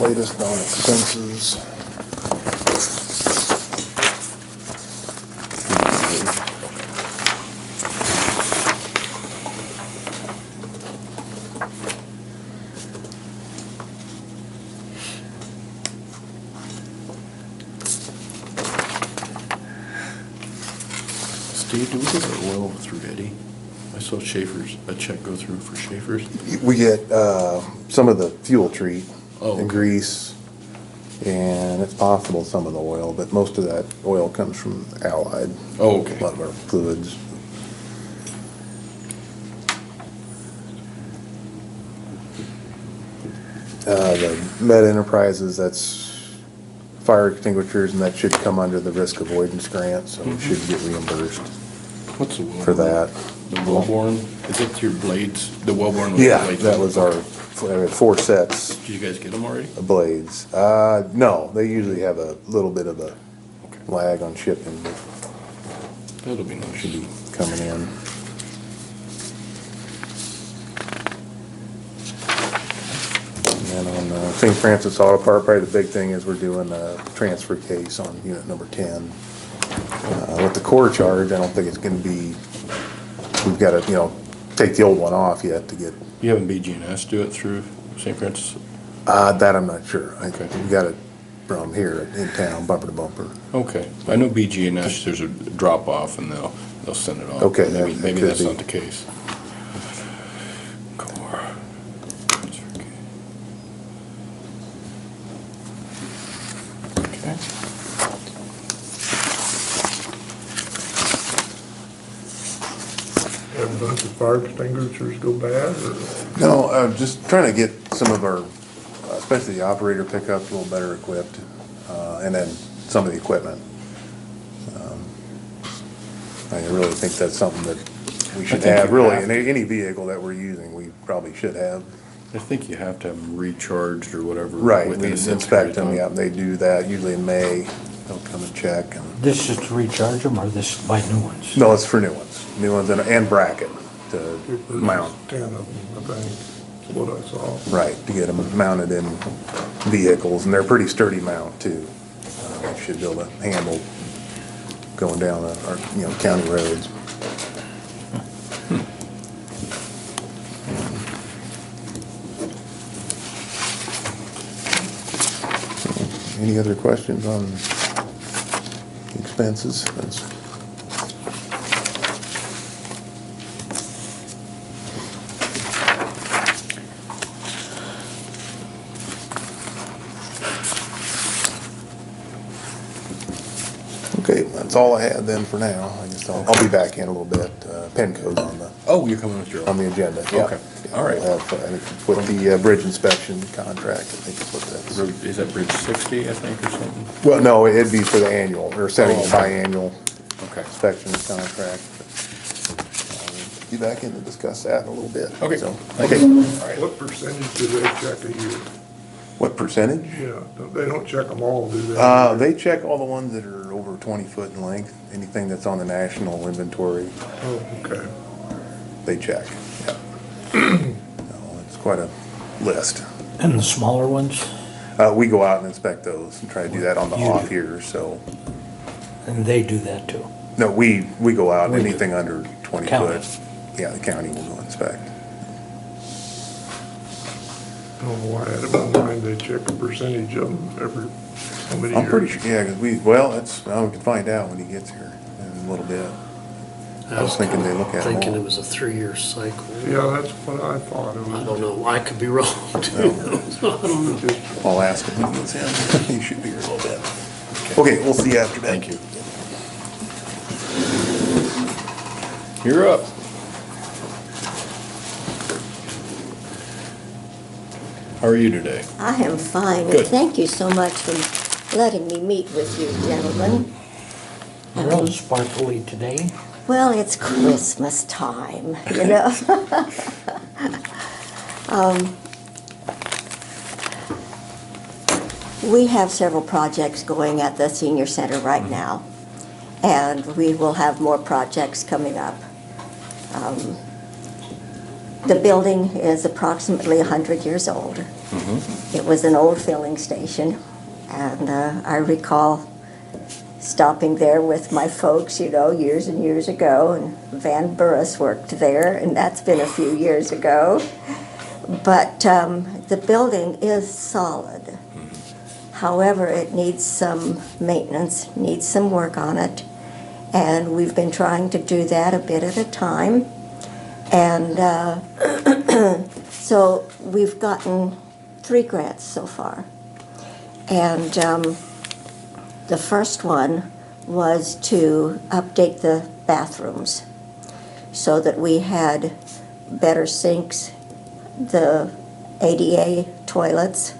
latest on expenses. Steve, do we get our oil through Eddie? I saw Schaefer's, a check go through for Schaefer's. We get some of the fuel treat Oh, and okay. grease, and it's possible some of the oil, but most of that oil comes from Allied. Oh, okay. A lot of our fluids. The Med Enterprises, that's fire extinguishers, and that should come under the risk avoidance grant, so we should get reimbursed What's the Wellborn? for that. The Wellborn, is it your blades? The Wellborn with the Yeah, blades? that was our, we had 4 sets Did you guys get them already? of blades. No, they usually have a little bit of a Okay. lag on shipping, but That'll be nice. should be coming in. And then on St. Francis Auto Part, probably the big thing is we're doing a transfer case on unit number 10. With the core charge, I don't think it's gonna be, we've gotta, take the old one off yet to get, You having BG&S do it through St. Francis? that I'm not sure. Okay. We got it from here in town, bumper to bumper. Okay, I know BG&S, there's a drop off and they'll send it off. Okay, Maybe, that maybe could that's be. not the case. Core. Okay. Have a bunch of fire extinguishers go bad, or? No, just trying to get some of our, especially the operator pickups, a little better equipped, and then some of the equipment. I really think that's something that we should think have, you really, have in any vehicle that we're using, we probably should have. I think you have to have them recharged or whatever. Right, we within a set inspect period of them, yeah, time. they do that usually in May, they'll come and check, and, This is to recharge them, or this is buy new ones? no, it's for new ones and bracket to mount. 10 of them, I think, is what I saw. Right, to get them mounted in vehicles, and they're pretty sturdy mount too. They should be able to handle going down our, county roads. Any other questions on expenses? Okay, that's all I had then for now. I guess I'll be back in a little bit. Penco's Oh, you're coming with your. on the agenda. Yeah. Okay, all right. We'll have, I think, with the bridge inspection contract, I think is what that's. Is that Bridge 60, I think, or something? Well, no, it'd be for the annual, we're setting Oh, a okay. biannual Okay. inspections contract. Be back in to discuss that in a little bit. Okay. So, Thank okay. you. All right. What percentage do they check a year? What percentage? Yeah, they don't check them all, do they? They check all the ones that are over 20 foot in length, anything that's on the national inventory, Oh, okay. they check. Yeah. No, it's quite a list. And the smaller ones, We go out and inspect those and try to do that on the You off do. years, so. and they do that too. No, we go out, We do. anything under 20 County. foot. Yeah, the county will go inspect. Oh, I had it in mind, they check a percentage of them every so many years. I'm pretty sure, yeah, because we can find out when he gets here in a little bit. I was thinking they look at them Thinking all. it was a 3-year cycle. Yeah, that's what I thought it was. I don't know, I could be wrong too. I don't know. Just- I'll ask him when he gets in. He should be here a little bit. Okay, we'll see you after that. Thank you. You're up. How are you today? I am fine, Good. and thank you so much for letting me meet with you, gentlemen. You're all sparkly today. Well, it's Christmas time, you know. We have several projects going at the senior center right now, and we will have more projects coming up. The building is approximately 100 years old. It was an old filling station, and I recall stopping there with my folks, years and years ago, and Van Burris worked there, and that's been a few years ago. But the building is solid. However, it needs some maintenance, needs some work on it, and we've been trying to do that a bit at a time. And so we've gotten 3 grants so far. And the first one was to update the bathrooms so that we had better sinks, the ADA toilets.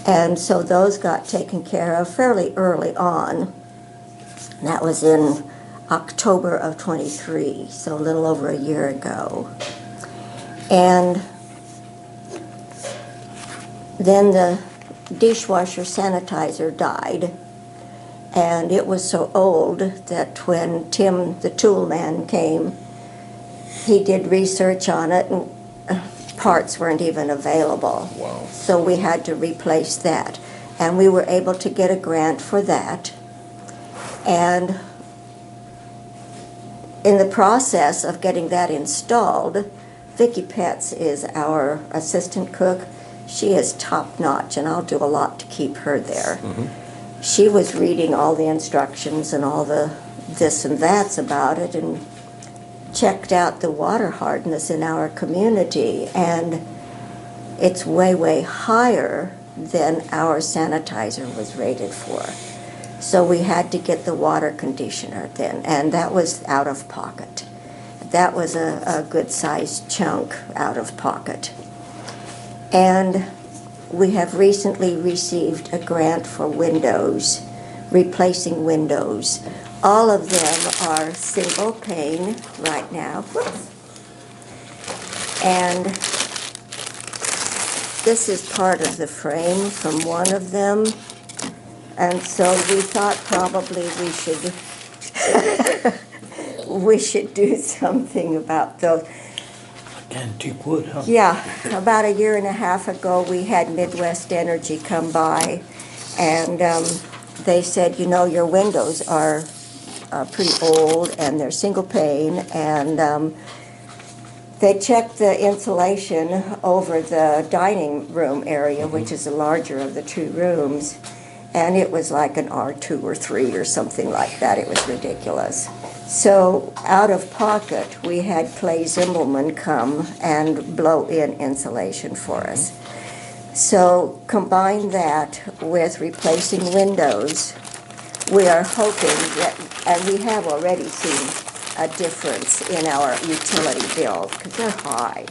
And so those got taken care of fairly early on. That was in October of '23, so a little over a year ago. And then the dishwasher sanitizer died, and it was so old that when Tim, the tool man, came, he did research on it, and parts weren't even available. Wow. So we had to replace that. And we were able to get a grant for that. And in the process of getting that installed, Vicki Petz is our assistant cook. She is top-notch, and I'll do a lot to keep her there. She was reading all the instructions and all the this and that's about it, and checked out the water hardness in our community, and it's way, way higher than our sanitizer was rated for. So we had to get the water conditioner then, and that was out of pocket. That was a good-sized chunk out of pocket. And we have recently received a grant for windows, replacing windows. All of them are single pane right now. Whoops. And this is part of the frame from one of them. And so we thought probably we should do something about those. Antique wood, huh? Yeah, about a year and a half ago, we had Midwest Energy come by, and they said, your windows are pretty old, and they're single pane, and they checked the insulation over the dining room area, which is the larger of the 2 rooms, and it was like an R2 or 3 or something like that. It was ridiculous. So out of pocket, we had Clay Zimbelman come and blow in insulation for us. So combine that with replacing windows, we are hoping that, and we have already seen a difference in our utility bills, because they're high.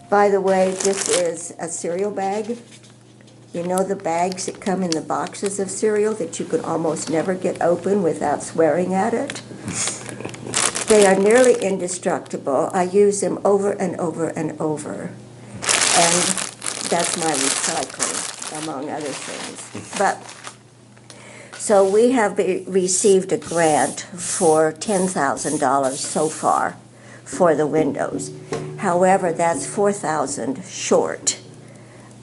By the way, this is a cereal bag. You know the bags that come in the boxes of cereal that you can almost never get open without swearing at it? They are nearly indestructible. I use them over and over and over. And that's my recycling, among other things. But so we have received a grant for $10,000 so far for the windows. However, that's $4,000 short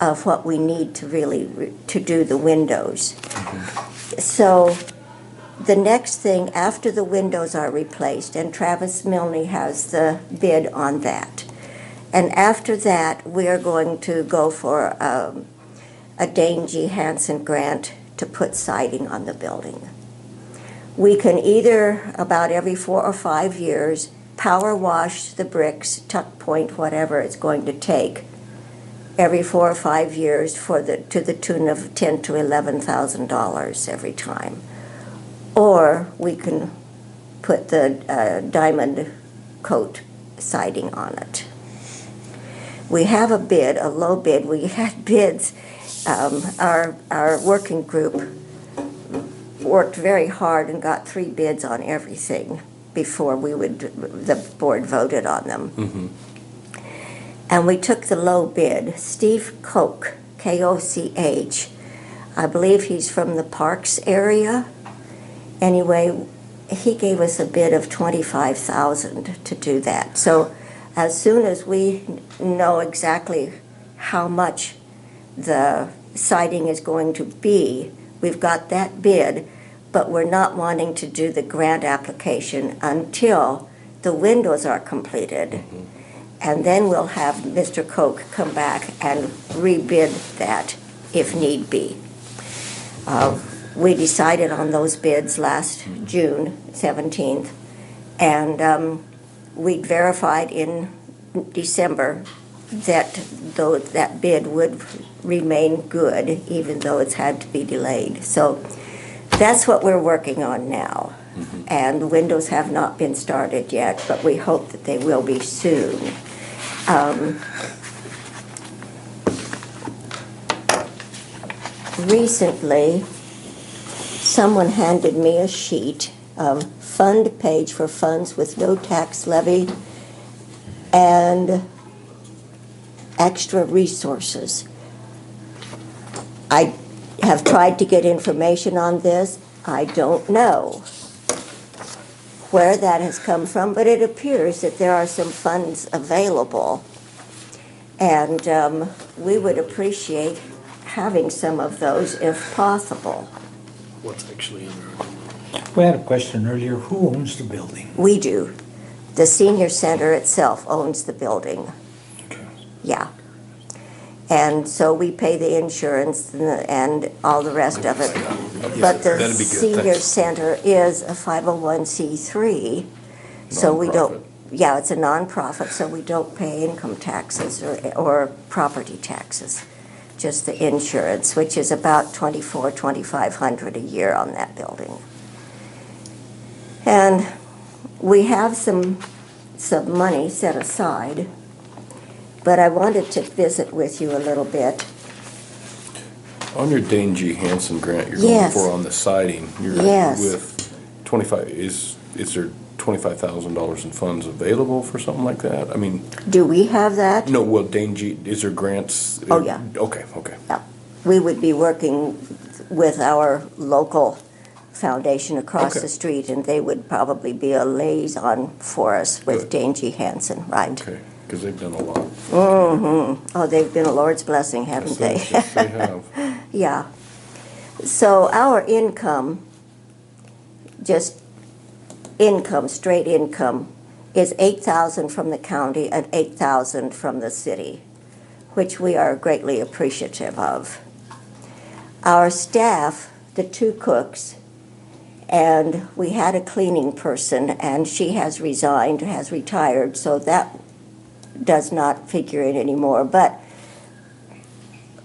of what we need to really to do the windows. So the next thing after the windows are replaced, and Travis Milne has the bid on that, and after that we are going to go for a Dane G. Hansen grant to put siding on the building. We can either, about every 4 or 5 years, power wash the bricks, tuck point, whatever it's going to take, every 4 or 5 years to the tune of $10,000 to $11,000 every time. Or we can put the diamond coat siding on it. We have a bid, a low bid. We had bids. Our working group worked very hard and got 3 bids on everything before the board voted on them. And we took the low bid. Steve Koch, K-O-C-H, I believe he's from the Parks area. Anyway, he gave us a bid of $25,000 to do that. So As soon as we know exactly how much the siding is going to be, we've got that bid, but we're not wanting to do the grant application until the windows are completed. And then we'll have Mr. Koch come back and rebid that if need be. We decided on those bids last June 17th, and we verified in December that though that bid would remain good, even though it's had to be delayed. So that's what we're working on now. And the windows have not been started yet, but we hope that they will be soon. Recently, someone handed me a sheet of fund page for funds with no tax levy and extra resources. I have tried to get information on this. I don't know where that has come from, but it appears that there are some funds available. And we would appreciate having some of those if possible. What's actually in there? We had a question earlier, who owns the building? We do. The senior center itself owns the building. Yeah. And so we pay the insurance and all the rest of it. But the That'd be good, senior thanks. center is a 501c3, so we don't, Nonprofit. yeah, it's a nonprofit, so we don't pay income taxes or property taxes, just the insurance, which is about $2,500 a year on that building. And we have some money set aside, but I wanted to visit with you a little bit. On your Dane G. Hansen grant you're going Yes. for on the siding, you're Yes. with 25, is there $25,000 in funds available for something like that? I mean, Do we have that? no, well, Dane G., is there grants? Oh, yeah. Okay. Yeah. We would be working with our local foundation across Okay. the street, and they would probably be a liaison for us with Good. Dane G. Hansen, right? Okay, because they've done a lot. Oh, they've been a Lord's blessing, haven't they? Yes, they have. Yeah. So our income, just income, straight income, is $8,000 from the county and $8,000 from the city, which we are greatly appreciative of. Our staff, the 2 cooks, and we had a cleaning person, and she has resigned, has retired, so that does not figure in anymore. But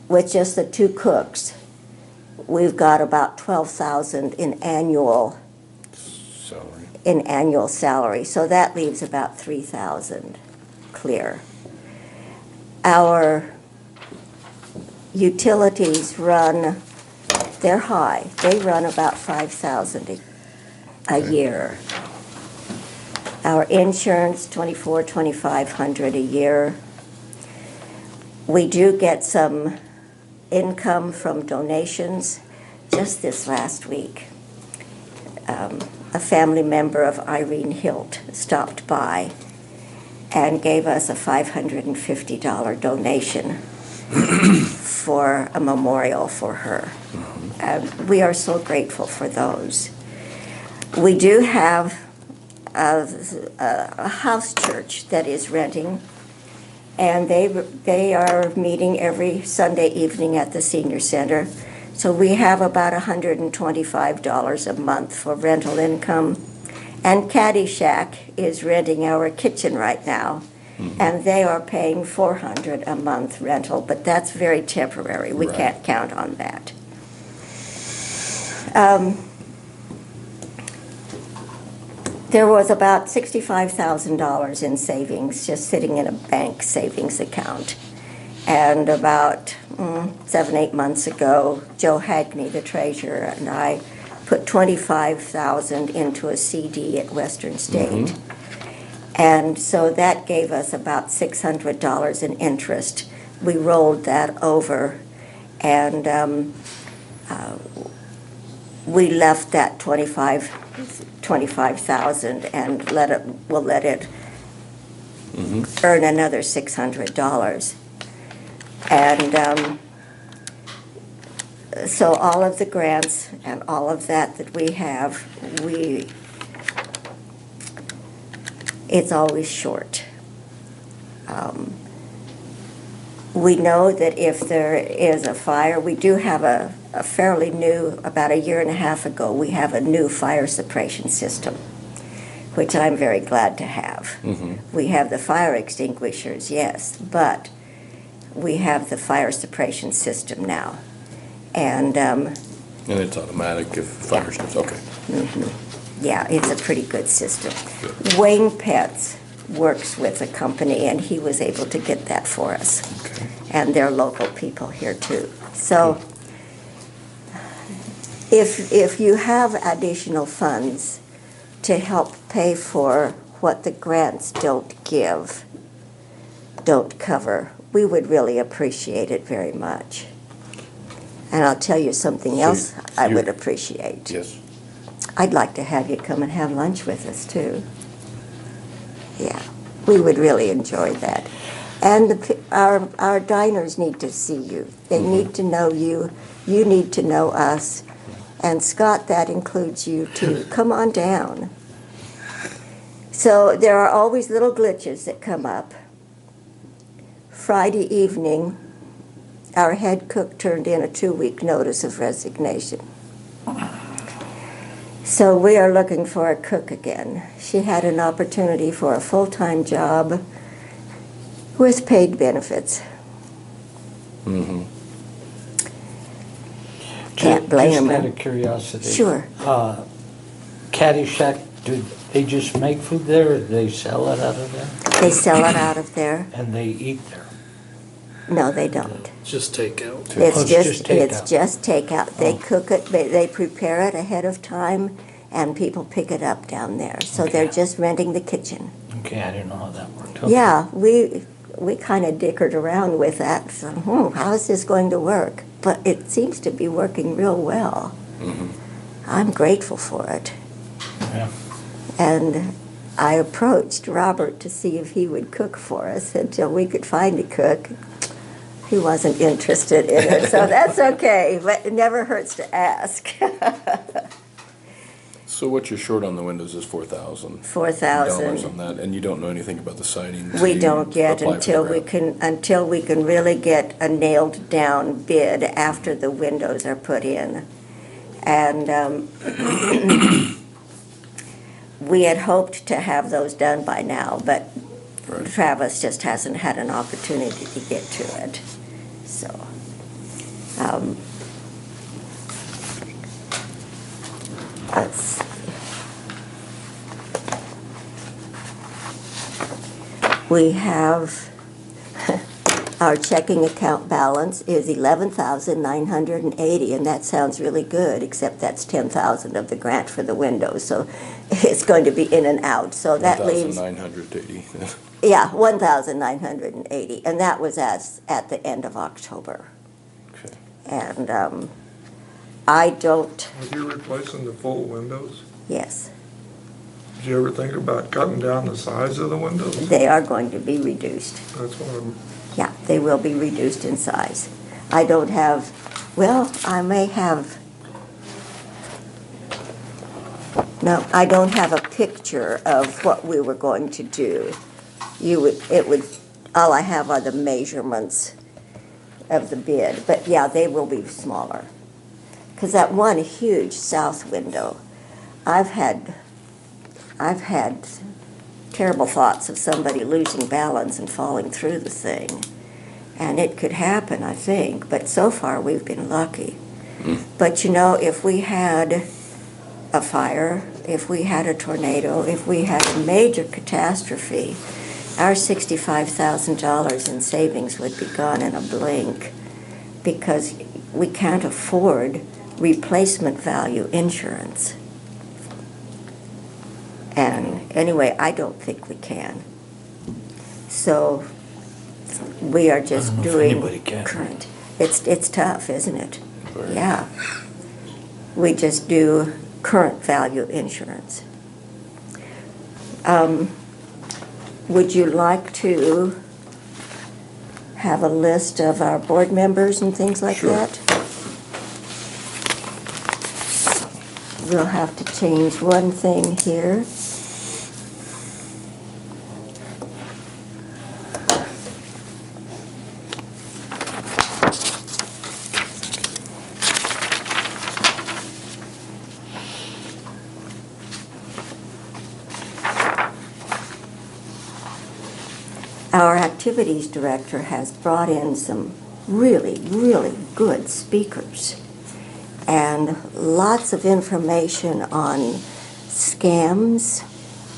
with just the 2 cooks, we've got about $12,000 in annual Salary. So that leaves about $3,000 clear. Our utilities run, they're high. They run about $5,000 a year. Our insurance, $2,500 a year. We do get some income from donations. Just this last week, a family member of Irene Hilt stopped by and gave us a $550 donation for a memorial for her. We are so grateful for those. We do have a house church that is renting, and they are meeting every Sunday evening at the senior center. So we have about $125 a month for rental income. And Caddyshack is renting our kitchen right now, and they are paying $400 a month rental, but that's very temporary. We Right. can't count on that. There was about $65,000 in savings just sitting in a bank savings account. And about 7-8 months ago, Joe Hagney, the treasurer, and I put $25,000 into a CD at Western State. And so that gave us about $600 in interest. We rolled that over, and we left that $25,000 and we'll let it earn another $600. And so all of the grants and all of that we have, it's always short. We know that if there is a fire, we do have a fairly new, about a year and a half ago, we have a new fire suppression system, which I'm very glad to have. We have the fire extinguishers, yes, but we have the fire suppression system now. And And it's automatic if fire starts, okay. yeah, it's a pretty good system. Wayne Pets works with a company, and he was able to get that for us. Okay. And they're local people here too. So if you have additional funds to help pay for what the grants don't cover, we would really appreciate it very much. And I'll tell you something else I would appreciate. Yes. I'd like to have you come and have lunch with us too. Yeah, we would really enjoy that. And our diners need to see you. They need to know you. You need to know us. And Scott, that includes you too. Come on down. So there are always little glitches that come up. Friday evening, our head cook turned in a 2-week notice of resignation. So we are looking for a cook again. She had an opportunity for a full-time job with paid benefits. Can't blame Just out her. of curiosity. Sure. Caddyshack, do they just make food there, or do they sell it out of there? They sell it out of there. And they eat there? No, they don't. Just takeout. Oh, it's just It's takeout. just takeout. They Oh. cook it, they prepare it ahead of time, and people pick it up down there. So they're Okay. just renting the kitchen. Okay, I didn't know how that worked. Okay. Yeah, we kind of dickered around with that. So, how is this going to work? But it seems to be working real well. I'm grateful for it. Yeah. And I approached Robert to see if he would cook for us until we could find a cook. He wasn't interested in it, so that's okay, but it never hurts to ask. So what you're short on the windows is $4,000 $4,000. on that, and you don't know anything about the siding? so We you don't yet apply for the until we can really get a nailed down bid after the windows are put in. And we had hoped to have those done by now, but Right. Travis just hasn't had an opportunity to get to it. So, let's see. We have, our checking account balance is $11,980, and that sounds really good, except that's $10,000 of the grant for the windows, so it's going to be in and out. So that leaves, 1,980. yeah, $1,980, and that was at the end of October. Okay. And I don't, Are you replacing the full windows? yes, Did you ever think about cutting down the size of the windows? they are going to be reduced. That's what I'm, Yeah, they will be reduced in size. I don't have, well, I may have, no, I don't have a picture of what we were going to do. All I have are the measurements of the bid, but yeah, they will be smaller. Because that one huge south window, I've had terrible thoughts of somebody losing balance and falling through the thing. And it could happen, I think, but so far we've been lucky. But you know, if we had a fire, if we had a tornado, if we had a major catastrophe, our $65,000 in savings would be gone in a blink, because we can't afford replacement value insurance. And anyway, I don't think we can. So we are just I don't know if doing anybody can. current. It's tough, isn't it? Very. Yeah. We just do current value insurance. would you like to have a list of our board members and things like Sure. that? We'll have to change one thing here. Our activities director has brought in some really, really good speakers and lots of information on scams,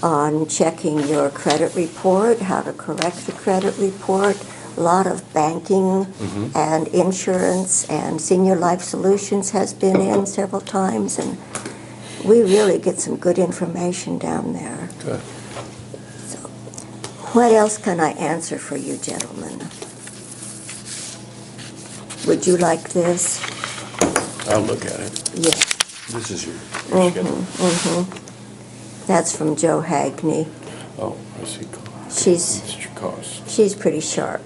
on checking your credit report, how to correct the credit report, a lot of banking and insurance, and Senior Life Solutions has been in several times, and we really get some good information down there. Good. What else can I answer for you, gentlemen? Would you like this? I'll look at it. Yes. This is your schedule. That's from Joe Hagney. Oh, I see. She's It's your cost. she's pretty sharp.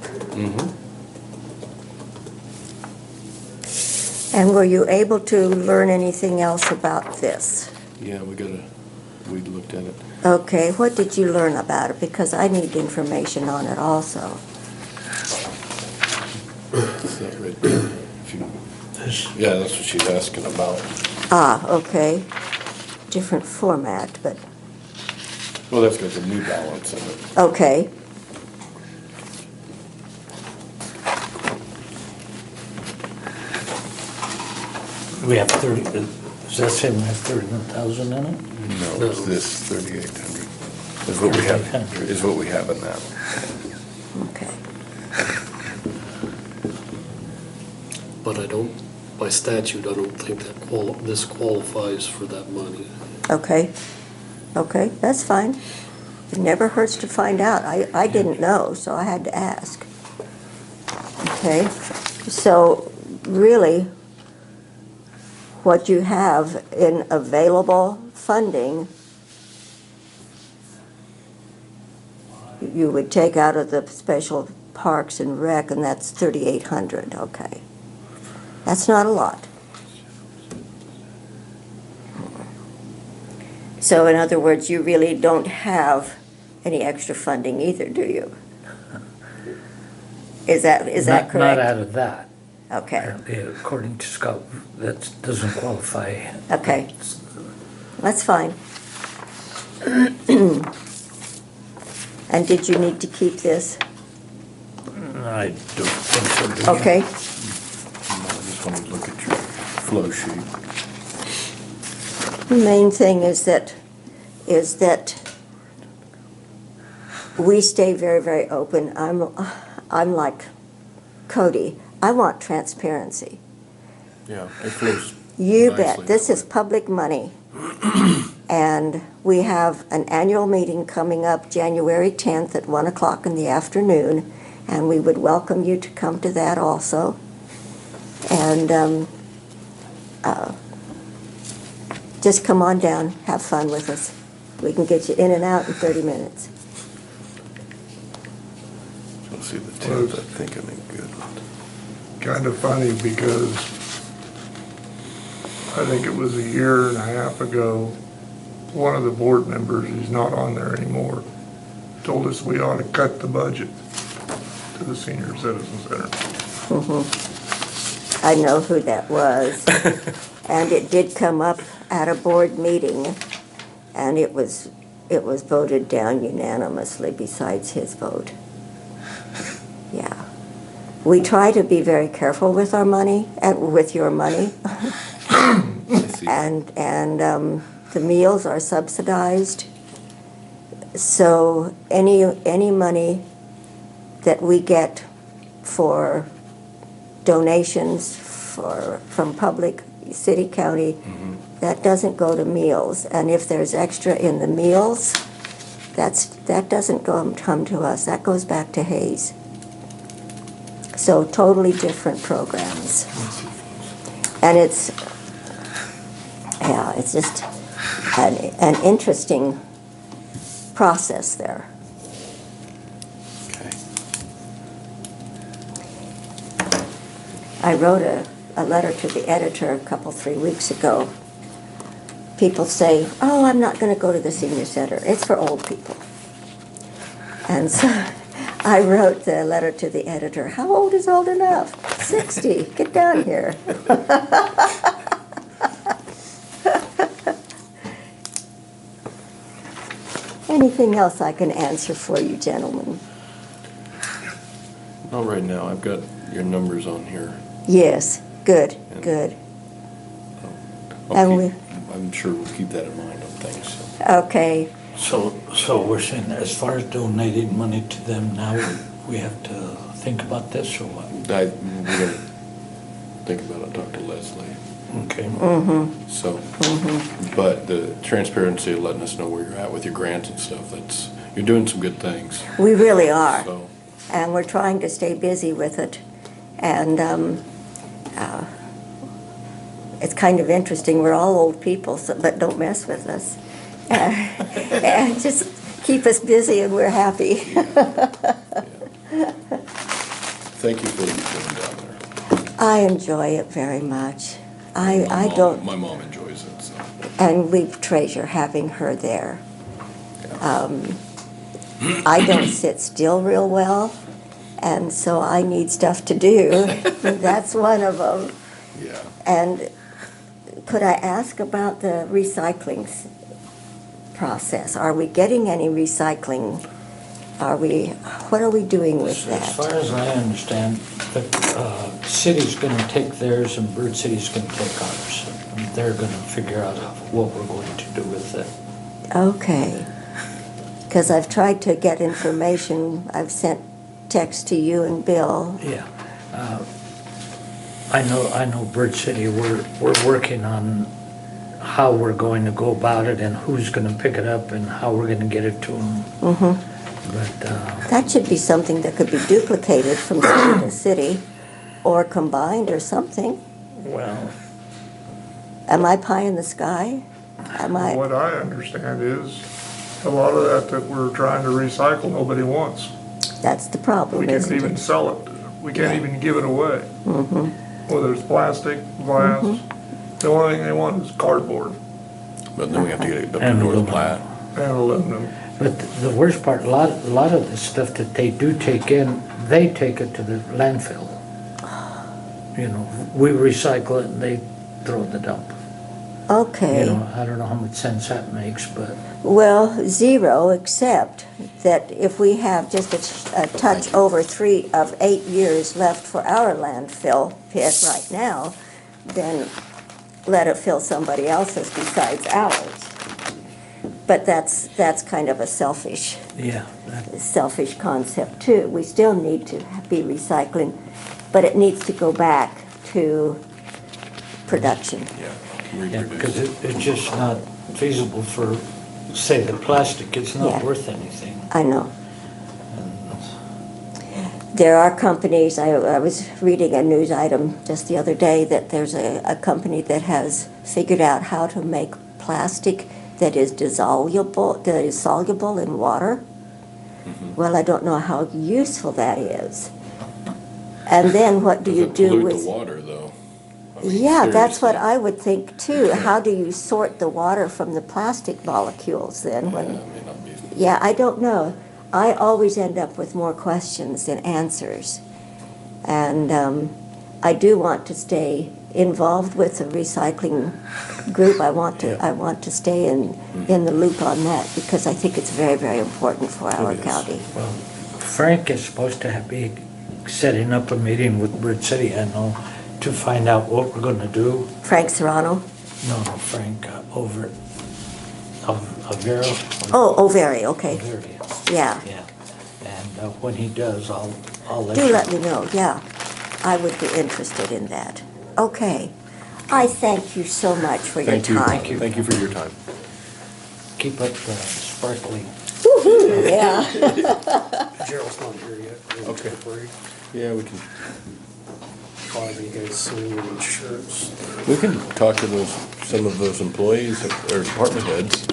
And were you able to learn anything else about this? Yeah, we looked at it. Okay, what did you learn about it? Because I need information on it also. Is that right there? If you- Yeah, that's what she's asking about. Ah, okay. Different format, but Well, that's got the new balance in it. okay. We have 30, does that say we have 31,000 in it? No, it's this 3,800 is what we have, 3,800. is what we have in that. Okay. But I don't, by statute, I don't think that this qualifies for that money. Okay. Okay, that's fine. It never hurts to find out. I didn't know, so I had to ask. Okay, so really, what you have in available funding, you would take out of the special parks and rec, and that's 3,800, okay. That's not a lot. So in other words, you really don't have any extra funding either, do you? Is that Not correct? out of that. Okay, According to Scott, that doesn't qualify. okay, that's fine. And did you need to keep this? I don't think so. do you? Okay, I just want to look at your flow sheet. the main thing is that we stay very, very open. I'm like Cody. I want transparency. Yeah, it flows. You nicely bet. This that is way. public money. And we have an annual meeting coming up January 10th at 1 o'clock in the afternoon, and we would welcome you to come to that also. And just come on down, have fun with us. We can get you in and out in 30 minutes. So see the 10th, I think I'm in good. Kind of funny because I think it was a year and a half ago, one of the board members, he's not on there anymore, told us we ought to cut the budget to the Senior Citizen Center. I know who that was. And it did come up at a board meeting, and it was voted down unanimously besides his vote. Yeah. We try to be very careful with our money, and with your money. I see. And the meals are subsidized. So any money that we get for donations from public, city, county, that doesn't go to meals. And if there's extra in the meals, that doesn't come to us. That goes back to Hayes. So totally different programs. And it's just an interesting process there. I wrote a letter to the editor a couple, 3 weeks ago. People say, oh, I'm not going to go to the senior center. It's for old people. And so I wrote the letter to the editor. How old is old enough? 60. Get down here. Anything else I can answer for you, gentlemen? Not right now. I've got your numbers on here. Yes, good, And- good. I'll And keep- I'm sure we'll keep that in mind on things, so. Okay, So we're saying as far as donating money to them now, we have to think about this or what? We're gonna think about it, talk to Leslie, Okay. so. But the transparency of letting us know where you're at with your grants and stuff, you're doing some good things, we really are. so. And we're trying to stay busy with it. And it's kind of interesting. We're all old people, but don't mess with us. And just keep us busy and we're happy. Thank you for what you're doing down there. I enjoy it very much. I don't, My mom enjoys it, so. and we treasure having her there. I don't sit still real well, and so I need stuff to do. That's one of them. Yeah. And could I ask about the recycling process? Are we getting any recycling? What are we doing with As far that? as I understand, the city's gonna take theirs and Bird City's gonna take ours. And they're gonna figure out what we're going to do with it. Okay. Because I've tried to get information. I've sent texts to you and Bill. Yeah. I know Bird City, we're working on how we're going to go about it and who's gonna pick it up and how we're gonna get it to them. But, That should be something that could be duplicated from city to city or combined or something. well, Am I pie in the sky? Am I? What I understand is, a lot of that we're trying to recycle, nobody wants. That's the We problem, can't isn't even it? sell it. We can't even give it away. Whether it's plastic, glass, the only thing they want is cardboard But then we have to get it up to And North aluminum. Platte. and aluminum. but the worst part, a lot of the stuff that they do take in, they take it to the landfill. You know, we recycle it and they throw it in the dump. You Okay. know, I don't know how much sense that makes, but Well, zero, except that if we have just a touch over 3 of 8 years left for our landfill pit right now, then let it fill somebody else's besides ours. But that's kind of a selfish yeah, concept too. We still need to be recycling, but it needs to go back to production. Yeah. because Reproduce it. it's just not feasible for, say, the plastic, it's not Yeah. worth anything. I know. There are companies, I was reading a news item just the other day that there's a company that has figured out how to make plastic that is soluble in water. Well, I don't know how useful that is. And then what do Does you it do pollute with? the water, though? I mean, Yeah, that's what seriously. I would think too. How do you sort the water from the plastic molecules then Yeah, when? it may not be. Yeah, I don't know. I always end up with more questions than answers. And I do want to stay involved with the recycling group. I want to stay in the loop on that because I think it's very, very important for our It is. county. Well, Frank is supposed to be setting up a meeting with Bird City, I know, to find out what we're gonna do. Frank Serrano? No, Frank, over at Avera. Oh, very, okay. Avery, Yeah. yeah. And when he does, I'll let Do you. let me know, yeah. I would be interested in that. Okay. I thank you so much for your Thank you. time. Thank you for your time. Keep up the sparkling. Woo-hoo, yeah. Gerald's not here yet. We'll Okay. take a break. Yeah, we can, Five of you guys seen your insurance. we can talk to some of those employees or department heads.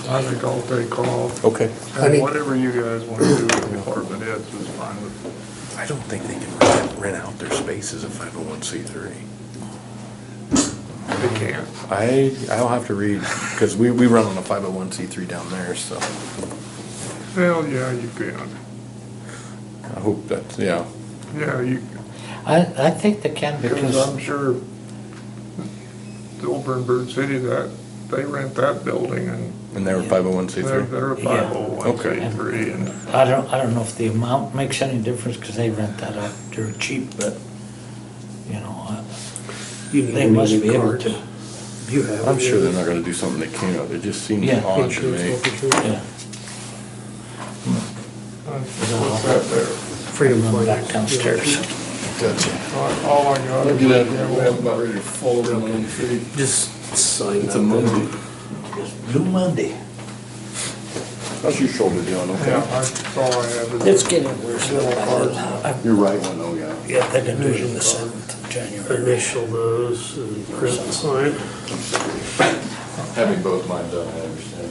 I think I'll take off. Okay. And whatever you guys want to do with department heads is fine with me. I don't think they can rent out their space as a 501c3. They can't. I'll have to read, because we run on a 501c3 down there, so Well, yeah, you can. I hope that's, yeah. Yeah, you, I think they can because I'm because, sure over in Bird City that they rent that building and And they were they're 501c3? a Yeah. 501c3 and I don't know if the amount makes any difference because they rent that out dirt cheap, but, you know, You need they a must new be able card. to. You have. I'm it, sure yeah. they're not gonna do something they can't. It just seems Yeah. odd to Insurance me. officer. Yeah. what's that there? Freedom Run Fighters. back downstairs. Gotcha. All I got is. about ready to fall over my own feet. Just sign It's that a Monday. Blue Monday. How's your shoulder doing, Yeah, okay? that's all I have is. It's getting worse. Your right one, oh yeah. Yeah, they're gonna do it on the 7th of January. Initial those and print and sign. Having both mine done, I understand.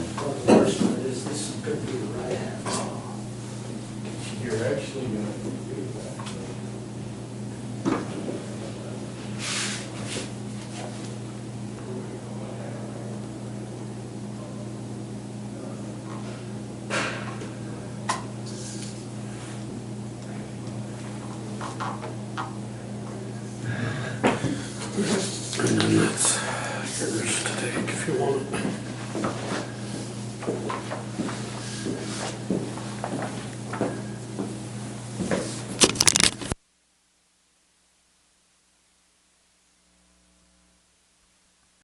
This is gonna be the right hand. You're actually gonna.